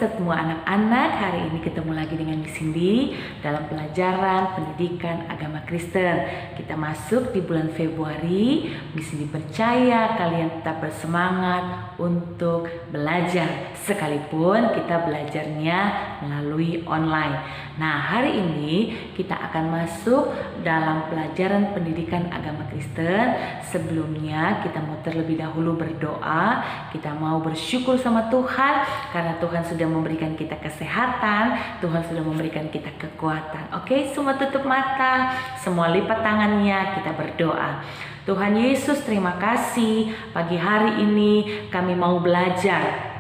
semua anak-anak, hari ini ketemu lagi dengan Miss Cindy dalam pelajaran pendidikan agama Kristen. Kita masuk di bulan Februari. Miss Cindy percaya kalian tetap bersemangat untuk belajar, sekalipun kita belajarnya melalui online. Nah, hari ini kita akan masuk dalam pelajaran pendidikan agama Kristen. Sebelumnya kita mau terlebih dahulu berdoa. Kita mau bersyukur sama Tuhan karena Tuhan sudah memberikan kita kesehatan, Tuhan sudah memberikan kita kekuatan. Oke, semua tutup mata, semua lipat tangannya, kita berdoa. Tuhan Yesus, terima kasih pagi hari ini kami mau belajar.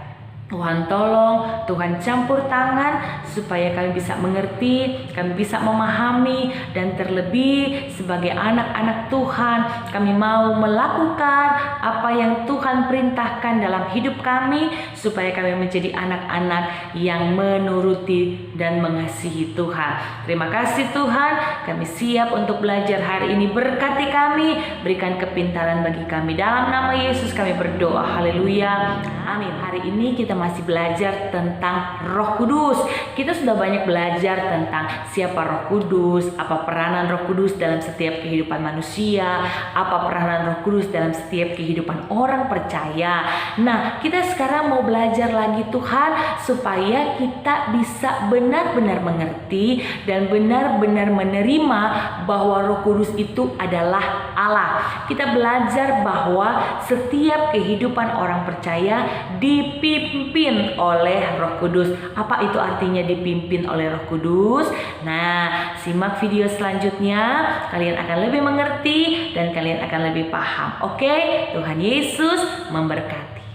Tuhan tolong, Tuhan campur tangan supaya kami bisa mengerti, kami bisa memahami, dan terlebih sebagai anak-anak Tuhan, kami mau melakukan apa yang Tuhan perintahkan dalam hidup kami supaya kami menjadi anak-anak yang menuruti dan mengasihi Tuhan. Terima kasih Tuhan, kami siap untuk belajar hari ini. Berkati kami, berikan kepintaran bagi kami. Dalam nama Yesus kami berdoa, haleluya, amin. Hari ini kita masih belajar tentang Roh Kudus. Kita sudah banyak belajar tentang siapa Roh Kudus, apa peranan Roh Kudus dalam setiap kehidupan manusia, apa peranan Roh Kudus dalam setiap kehidupan orang percaya. Nah, kita sekarang mau belajar lagi Tuhan supaya kita bisa benar-benar mengerti dan benar-benar menerima bahwa Roh Kudus itu adalah Allah. Kita belajar bahwa setiap kehidupan orang percaya dipimpin oleh Roh Kudus. Apa itu artinya dipimpin oleh Roh Kudus? Nah, simak video selanjutnya, kalian akan lebih mengerti dan kalian akan lebih paham. Oke, Tuhan Yesus memberkati.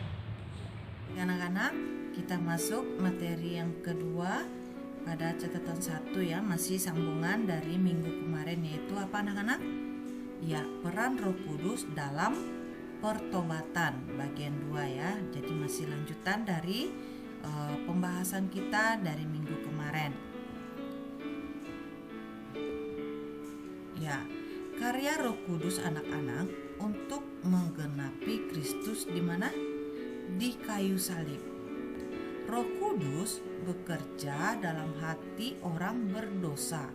Anak-anak, kita masuk materi yang kedua pada catatan 1 ya, masih sambungan dari minggu kemarin, yaitu apa anak-anak? Ya, peran Roh Kudus dalam pertobatan bagian 2 ya. Jadi masih lanjutan dari pembahasan kita dari minggu kemarin. Ya, karya Roh Kudus anak-anak untuk menggenapi Kristus di mana? Di kayu salib. Roh Kudus bekerja dalam hati orang berdosa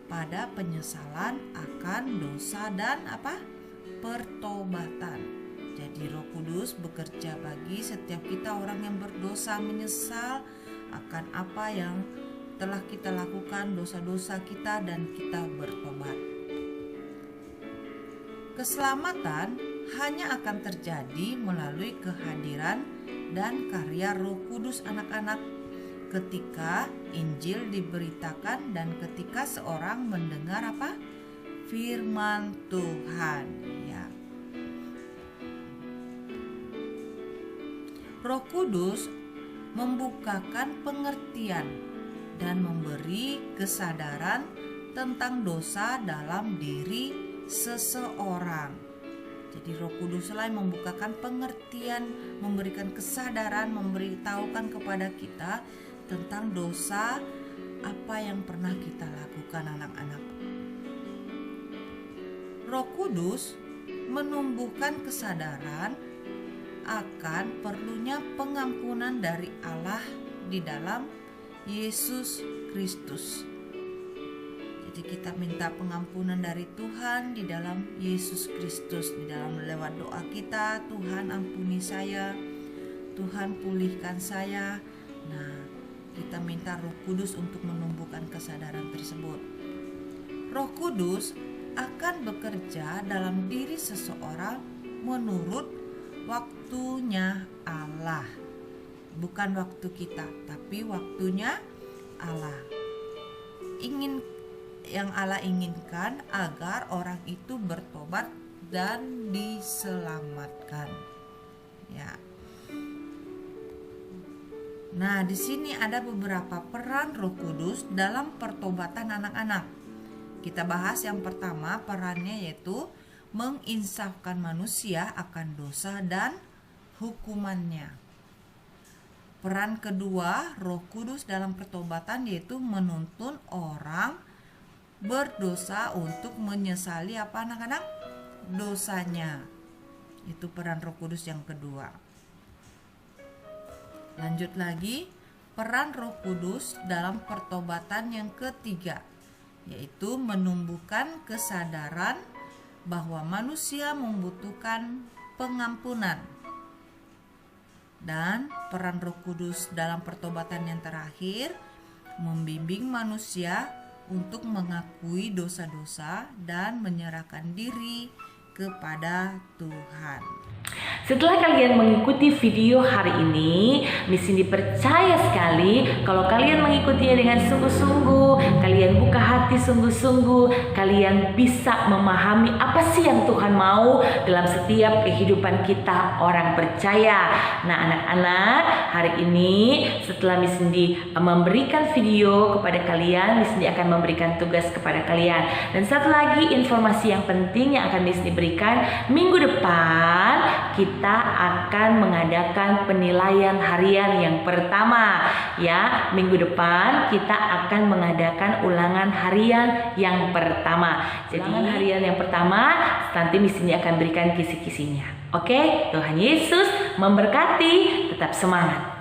pada penyesalan akan dosa dan apa? Pertobatan. Jadi Roh Kudus bekerja bagi setiap kita orang yang berdosa, menyesal akan apa yang telah kita lakukan, dosa-dosa kita, dan kita bertobat. Keselamatan hanya akan terjadi melalui kehadiran dan karya Roh Kudus anak-anak ketika Injil diberitakan dan ketika seorang mendengar apa? Firman Tuhan ya. Roh Kudus membukakan pengertian dan memberi kesadaran tentang dosa dalam diri seseorang. Jadi Roh Kudus selain membukakan pengertian, memberikan kesadaran, memberitahukan kepada kita tentang dosa apa yang pernah kita lakukan anak-anak. Roh Kudus menumbuhkan kesadaran akan perlunya pengampunan dari Allah di dalam Yesus Kristus. Jadi kita minta pengampunan dari Tuhan di dalam Yesus Kristus, di dalam lewat doa kita, Tuhan ampuni saya, Tuhan pulihkan saya. Nah, kita minta Roh Kudus untuk menumbuhkan kesadaran tersebut. Roh Kudus akan bekerja dalam diri seseorang menurut waktunya Allah. Bukan waktu kita, tapi waktunya Allah. Yang Allah inginkan agar orang itu bertobat dan diselamatkan. Ya. Nah, di sini ada beberapa peran Roh Kudus dalam pertobatan anak-anak. Kita bahas yang pertama, perannya yaitu menginsafkan manusia akan dosa dan hukumannya. Peran kedua Roh Kudus dalam pertobatan yaitu menuntun orang berdosa untuk menyesali apa anak-anak? Dosanya. Itu peran Roh Kudus yang kedua. Lanjut lagi, peran Roh Kudus dalam pertobatan yang ketiga, yaitu menumbuhkan kesadaran bahwa manusia membutuhkan pengampunan. Dan peran Roh Kudus dalam pertobatan yang terakhir, membimbing manusia untuk mengakui dosa-dosa dan menyerahkan diri kepada Tuhan. Setelah kalian mengikuti video hari ini, Miss Cindy percaya sekali kalau kalian mengikutinya dengan sungguh-sungguh, kalian buka hati sungguh-sungguh, kalian bisa memahami apa sih yang Tuhan mau dalam setiap kehidupan kita orang percaya. Nah, anak-anak, hari ini setelah Miss Cindy memberikan video kepada kalian, Miss Cindy akan memberikan tugas kepada kalian. Dan satu lagi informasi yang penting yang akan Miss Cindy berikan, minggu depan kita akan mengadakan penilaian harian yang pertama, ya. Minggu depan kita akan mengadakan ulangan harian yang pertama. Jadi ulangan harian yang pertama nanti Miss Cindy akan berikan kisi-kisinya. Oke, Tuhan Yesus memberkati, tetap semangat.